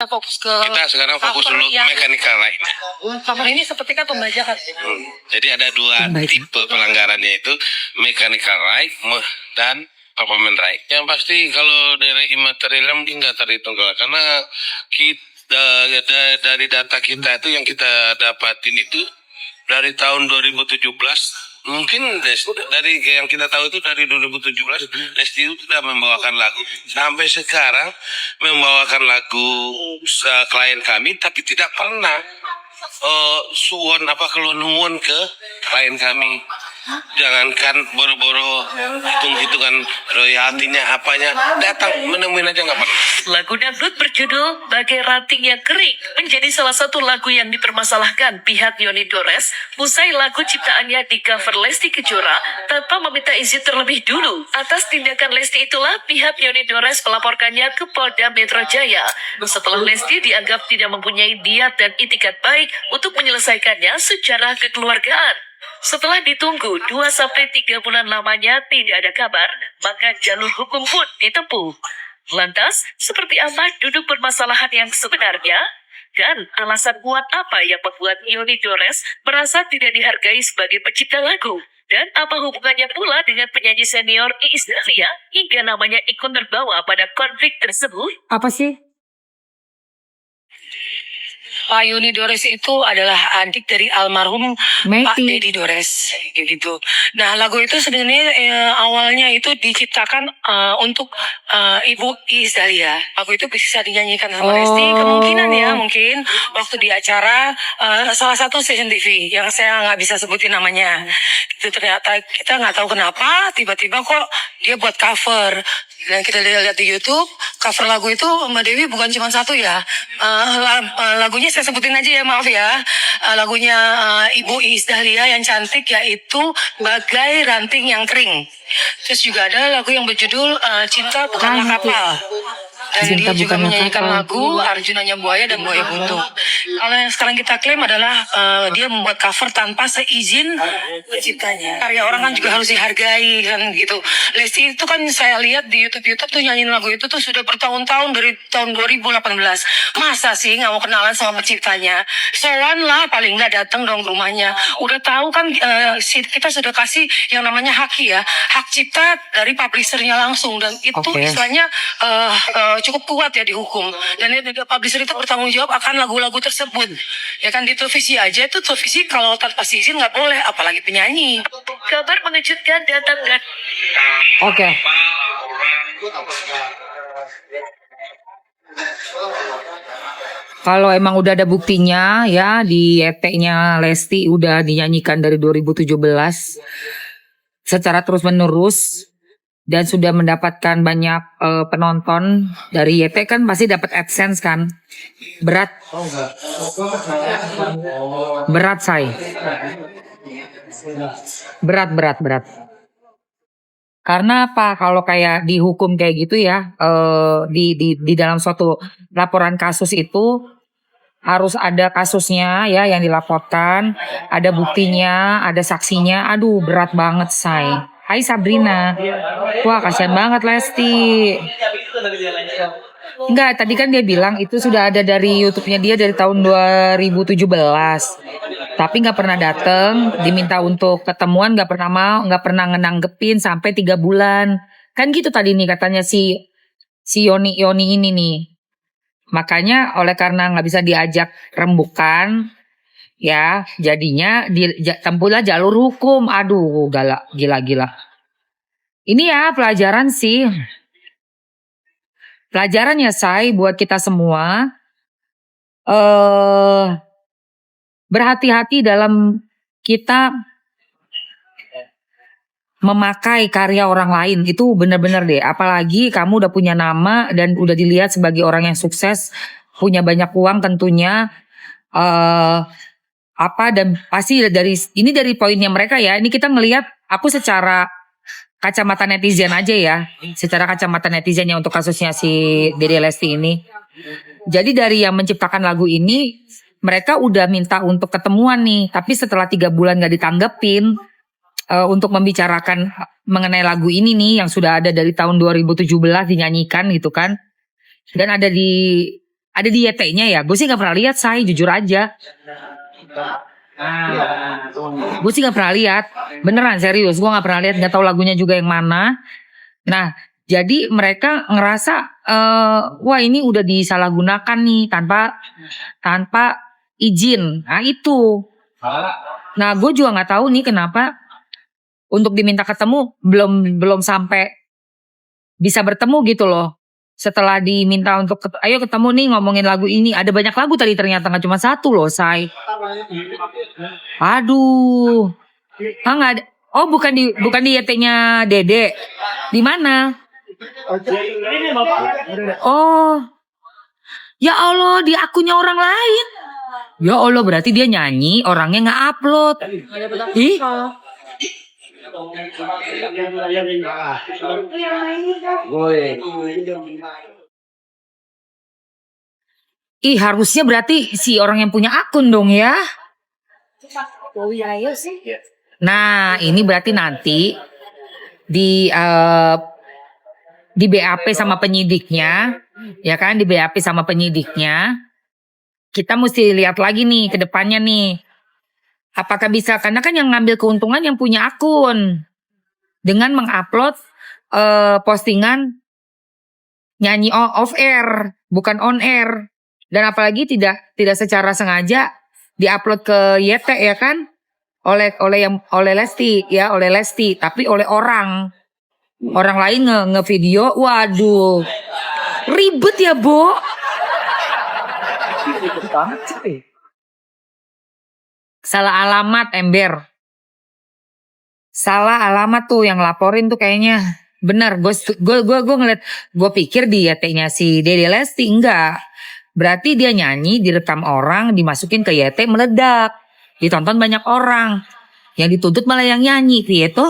fokus ke Kita sekarang fokus cover dulu yang mechanical right. cover ini seperti kan pembajakan. Jadi ada dua tipe pelanggaran, yaitu mechanical right dan performance right. Yang pasti kalau dari imaterial mungkin nggak terhitung kalau karena kita dari data kita itu yang kita dapatin itu dari tahun 2017. Mungkin dari yang kita tahu itu dari 2017 Lesti itu sudah membawakan lagu sampai sekarang, membawakan lagu klien kami, tapi tidak pernah suwon keluhan ke klien kami. Jangankan boro-boro hitung-hitungan royaltinya apanya, datang menemuin aja nggak pernah. Lagu dangdut berjudul Bagai Ranting Yang Kering menjadi salah satu lagu yang dipermasalahkan pihak Yoni Dores usai lagu ciptaannya di cover Lesti Kejora tanpa meminta izin terlebih dulu. Atas tindakan Lesti itulah pihak Yoni Dores melaporkannya ke Polda Metro Jaya setelah Lesti dianggap tidak mempunyai niat dan itikat baik untuk menyelesaikannya secara kekeluargaan. Setelah ditunggu 2-3 bulan lamanya tidak ada kabar, maka jalur hukum pun ditempuh. Lantas, seperti apa duduk permasalahan yang sebenarnya? Dan alasan kuat apa yang membuat Yoni Dores merasa tidak dihargai sebagai pencipta lagu? Dan apa hubungannya pula dengan penyanyi senior Iis Dahlia hingga namanya ikut terbawa pada konflik tersebut? Apa sih? Pak Yoni Dores itu adalah adik dari almarhum Pak Dedi Dores, gitu. Nah, lagu itu sebenarnya awalnya itu diciptakan untuk Ibu Iis Dahlia. Lagu itu bisa dinyanyikan sama Lesti, kemungkinan ya, mungkin waktu di acara salah satu stasiun TV yang saya nggak bisa sebutin namanya. Itu ternyata kita nggak tahu kenapa tiba-tiba kok dia buat cover. Dan kita lihat di YouTube, cover lagu itu Mbak Dewi bukan cuma satu ya. Lagunya saya sebutin aja ya, maaf ya. Lagunya Ibu Iis Dahlia yang cantik yaitu Bagai Ranting Yang Kering. Terus juga ada lagu yang berjudul Cinta Bukanlah Kapal. Dan dia juga menyanyikan lagu Arjunanya Buaya dan Buaya Buntu. Kalau yang sekarang kita klaim adalah dia membuat cover tanpa seizin penciptanya. Karya orang kan juga harus dihargai kan gitu. Lesti itu kan saya lihat di YouTube tuh nyanyiin lagu itu tuh sudah bertahun-tahun dari tahun 2018. Masa sih nggak mau kenalan sama penciptanya? Sowan lah paling nggak datang dong ke rumahnya. Udah tahu kan kita sudah kasih yang namanya hak cipta dari publishernya langsung dan itu istilahnya cukup kuat ya dihukum dan publisher itu bertanggung jawab akan lagu-lagu tersebut ya kan. Di televisi aja itu televisi kalau tanpa izin nggak boleh, apalagi penyanyi. Kabar mengejutkan datang dan Kalau emang udah ada buktinya ya di ET-nya Lesti udah dinyanyikan dari 2017 secara terus menerus dan sudah mendapatkan banyak penonton dari YT kan pasti dapat AdSense kan. Berat say. Berat. Karena apa? Kalau kayak dihukum kayak gitu ya, di dalam suatu laporan kasus itu harus ada kasusnya ya yang dilaporkan, ada buktinya, ada saksinya. Aduh, berat banget say. Hai Sabrina. Wah, kasihan banget Lesti. Enggak, tadi kan dia bilang itu sudah ada dari YouTube-nya dia dari tahun 2017. Tapi nggak pernah dateng, diminta untuk ketemuan nggak pernah mau, nggak pernah ngenanggepin sampai 3 bulan. Kan gitu tadi nih katanya si Yoni ini nih. Makanya oleh karena nggak bisa diajak rembukan, ya jadinya tempuhlah jalur hukum. Aduh, gila. Ini ya pelajaran sih. Pelajaran ya say buat kita semua. Berhati-hati dalam kita memakai karya orang lain. Itu benar-benar deh. Apalagi kamu udah punya nama dan udah dilihat sebagai orang yang sukses, punya banyak uang tentunya. Dan pasti dari poinnya mereka ya. Ini kita ngelihat, aku secara kacamata netizen aja ya. Secara kacamata netizennya untuk kasusnya si Dede Lesti ini. Jadi dari yang menciptakan lagu ini, mereka udah minta untuk ketemuan nih. Tapi setelah 3 bulan gak ditanggepin untuk membicarakan mengenai lagu ini nih yang sudah ada dari tahun 2017 dinyanyikan gitu kan. Dan ada di Ada di YT-nya ya? Gue sih nggak pernah lihat, say, jujur aja. Gue sih nggak pernah lihat, beneran serius. Gue nggak pernah lihat, nggak tahu lagunya juga yang mana. Nah, jadi mereka ngerasa, wah ini udah disalahgunakan nih tanpa izin. Nah itu. Nah, gue juga nggak tahu nih kenapa untuk diminta ketemu belum sampai bisa bertemu gitu loh. Setelah diminta untuk ayo ketemu nih ngomongin lagu ini, ada banyak lagu tadi ternyata nggak cuma satu loh, say. Aduh, nggak ada. Oh bukan di YT-nya Dede, di mana? Oh, ya Allah di akunnya orang lain. Ya Allah berarti dia nyanyi, orangnya nggak upload. Ih. Ih harusnya berarti si orang yang punya akun dong ya. Nah ini berarti nanti di BAP sama penyidiknya, ya kan, di BAP sama penyidiknya, kita mesti lihat lagi nih ke depannya nih. Apakah bisa, karena kan yang ngambil keuntungan yang punya akun dengan mengupload postingan nyanyi off air, bukan on air, dan apalagi tidak secara sengaja diupload ke YT ya kan, oleh Lesti ya, oleh Lesti, tapi oleh orang lain ngevideo, waduh, ribet ya Bo. Salah alamat ember. Salah alamat tuh yang laporin tuh kayaknya. Bener, gue ngeliat, gue pikir di YT-nya si Dede Lesti, enggak. Berarti dia nyanyi, direkam orang, dimasukin ke YT, meledak. Ditonton banyak orang. Yang dituntut malah yang nyanyi, gitu.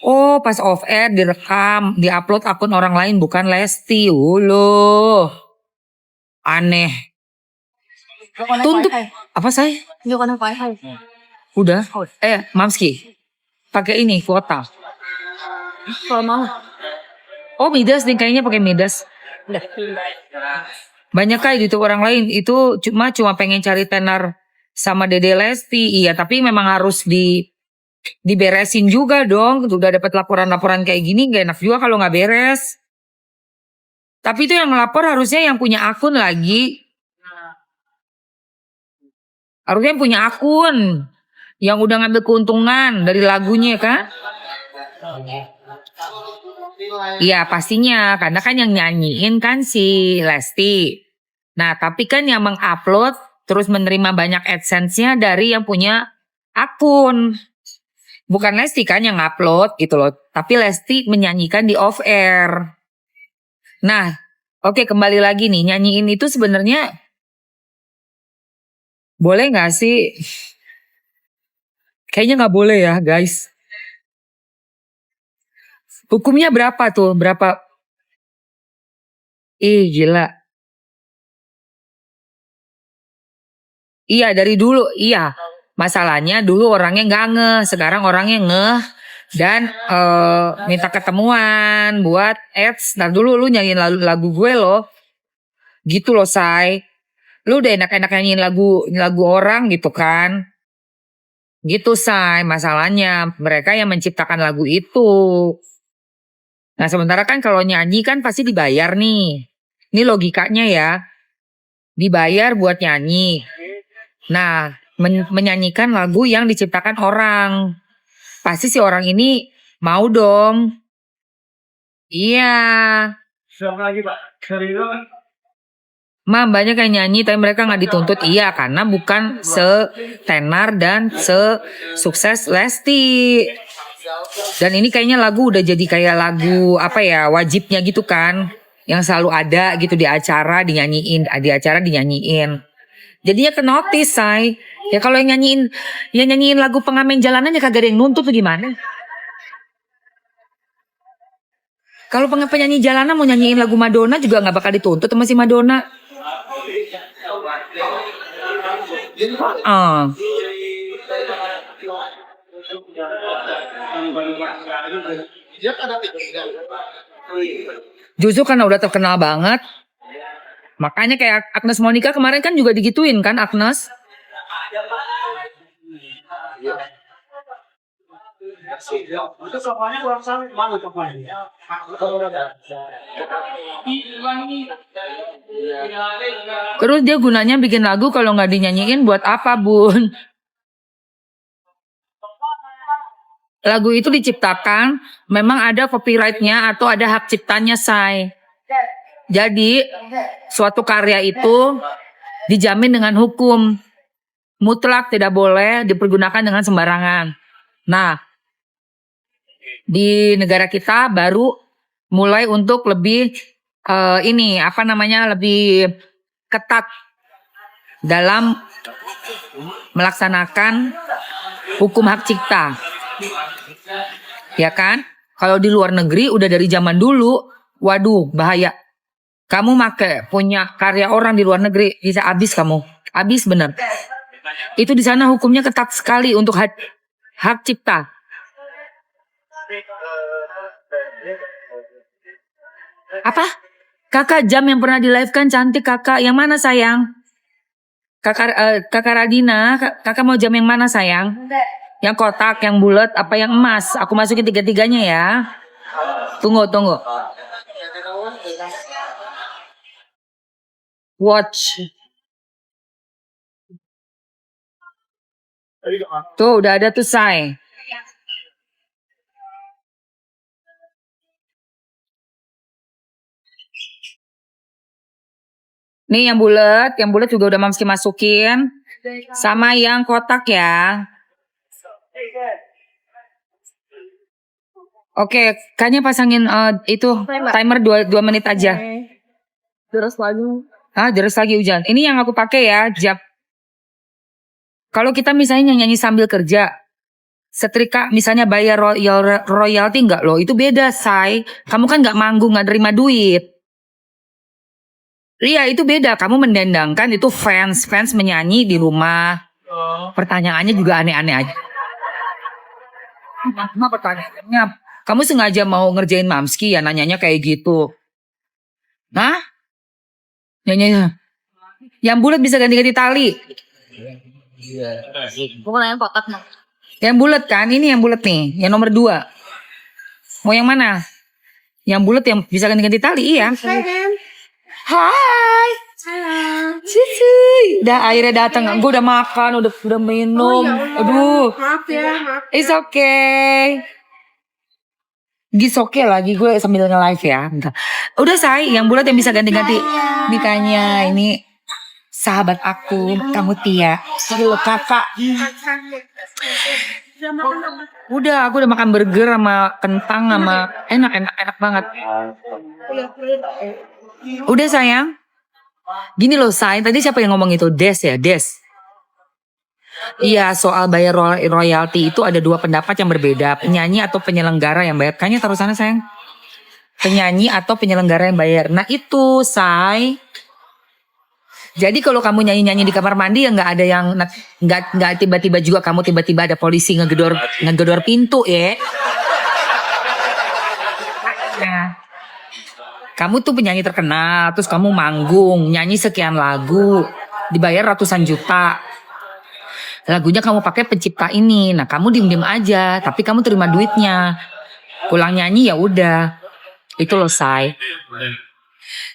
Oh, pas off air direkam, diupload akun orang lain bukan Lesti. Loh. Aneh. Tuntut apa saya? Udah. Mamski. Pakai ini kuota. Oh, Midas nih kayaknya pakai Midas. Banyak kayak gitu orang lain itu cuma pengen cari tenar sama Dede Lesti. Iya, tapi memang harus diberesin juga dong. Udah dapat laporan-laporan kayak gini, gak enak juga kalau nggak beres. Tapi itu yang ngelapor harusnya yang punya akun lagi. Harusnya yang punya akun, yang udah ngambil keuntungan dari lagunya kan? Iya pastinya, karena kan yang nyanyiin kan si Lesti. Nah tapi kan yang mengupload terus menerima banyak AdSense-nya dari yang punya akun. Bukan Lesti kan yang upload gitu loh, tapi Lesti menyanyikan di off air. Nah, oke, kembali lagi nih, nyanyiin itu sebenarnya boleh nggak sih? Kayaknya nggak boleh ya, guys. Hukumnya berapa tuh? Berapa? Ih, gila. Iya, dari dulu. Iya. Masalahnya dulu orangnya nggak ngeh, sekarang orangnya ngeh dan minta ketemuan buat ads. Nah dulu lu nyanyiin lagu gue loh, gitu loh say. Lu udah enak-enak nyanyiin lagu orang gitu kan, gitu say. Masalahnya mereka yang menciptakan lagu itu. Nah sementara kan kalau nyanyi kan pasti dibayar nih. Ini logikanya ya, dibayar buat nyanyi. Nah menyanyikan lagu yang diciptakan orang, pasti si orang ini mau dong. Iya. Siapa lagi Pak? Banyak yang nyanyi tapi mereka nggak dituntut. Iya karena bukan setenar dan sesukses Lesti. Dan ini kayaknya lagu udah jadi kayak lagu apa ya, wajibnya gitu kan, yang selalu ada gitu di acara dinyanyiin, jadinya ke notice say. Ya kalau yang nyanyiin lagu pengamen jalanan ya kagak ada yang nuntut tuh gimana. Kalau penyanyi jalanan mau nyanyiin lagu Madonna juga nggak bakal dituntut sama si Madonna. Justru karena udah terkenal banget, Makanya kayak Agnes Monica kemarin kan juga digituin kan Agnes. Itu coklatnya kurang sampai mana coklatnya? Terus dia gunanya bikin lagu kalau nggak dinyanyiin buat apa, Bun? Lagu itu diciptakan memang ada copyrightnya atau ada hak ciptanya, Say. Jadi suatu karya itu dijamin dengan hukum. Mutlak tidak boleh dipergunakan dengan sembarangan. Nah, di negara kita baru mulai untuk lebih lebih ketat dalam melaksanakan hukum hak cipta. Ya kan? Kalau di luar negeri udah dari zaman dulu, waduh bahaya. Kamu punya karya orang di luar negeri, bisa habis kamu. Habis bener. Itu di sana hukumnya ketat sekali untuk hak cipta. Apa? Kakak jam yang pernah di live kan cantik kakak. Yang mana sayang? Kakak Radina, kakak mau jam yang mana sayang? Yang kotak, yang bulat, apa yang emas? Aku masukin tiga-tiganya ya. Tunggu. Watch. Tuh udah ada tuh, Say. Nih yang bulat juga udah Mamski masukin. Sama yang kotak ya. Oke, kayaknya pasangin itu timer 2 menit aja. Terus lagi. Deras lagi hujan. Ini yang aku pakai ya, jam. Kalau kita misalnya nyanyi sambil kerja, setrika misalnya bayar royalti enggak loh, itu beda, Say. Kamu kan nggak manggung, nggak terima duit. Iya, itu beda. Kamu mendendangkan itu fans menyanyi di rumah. Pertanyaannya juga aneh-aneh aja. Mama pertanyaannya, kamu sengaja mau ngerjain Mamski ya nanyanya kayak gitu. Hah? Nyanyi. Yang bulat bisa ganti-ganti tali. Bukan yang kotak mah. Yang bulat kan, ini yang bulat nih, yang nomor 2. Mau yang mana? Yang bulat yang bisa ganti-ganti tali, iya. Hai. Cici. Udah airnya datang, gue udah makan, udah minum. Aduh. Maaf ya. It's okay. Oke lagi gue sambil nge-live ya. Bentar. Udah Say, yang bulat yang bisa ganti-ganti nikahnya. Ini sahabat aku, kamu Tia. Aduh kakak. Udah, aku udah makan burger sama kentang sama enak banget. Udah sayang. Gini loh Say, tadi siapa yang ngomong itu? Des ya, Des. Iya, soal bayar royalti itu ada 2 pendapat yang berbeda. Penyanyi atau penyelenggara yang bayar. Kayaknya taruh sana sayang. Penyanyi atau penyelenggara yang bayar. Nah itu Say. Jadi kalau kamu nyanyi-nyanyi di kamar mandi ya nggak ada yang nggak tiba-tiba juga kamu tiba-tiba ada polisi ngegedor pintu ya. Nah, kamu tuh penyanyi terkenal, terus kamu manggung, nyanyi sekian lagu, dibayar ratusan juta. Lagunya kamu pakai pencipta ini, nah kamu diem-diem aja, tapi kamu terima duitnya. Pulang nyanyi ya udah, itu loh Say.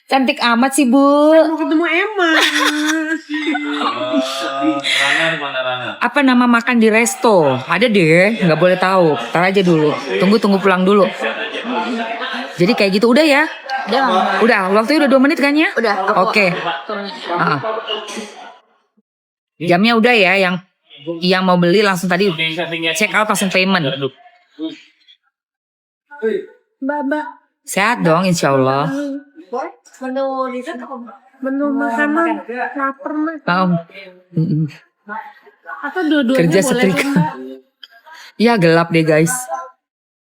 Cantik amat sih Bu. Mau ketemu Emma. Apa nama makan di resto? Ada deh, nggak boleh tahu. Ntar aja dulu. Tunggu pulang dulu. Jadi kayak gitu udah ya? Udah. Waktunya udah 2 menit kan ya? Udah. Oke. Jamnya udah ya, yang mau beli langsung tadi check out langsung payment. Mbak. Sehat dong insya Allah. Menu makanan lapar mah. Oh. Atau dua-duanya Kerja boleh setrika. Mbak? Ya gelap deh guys.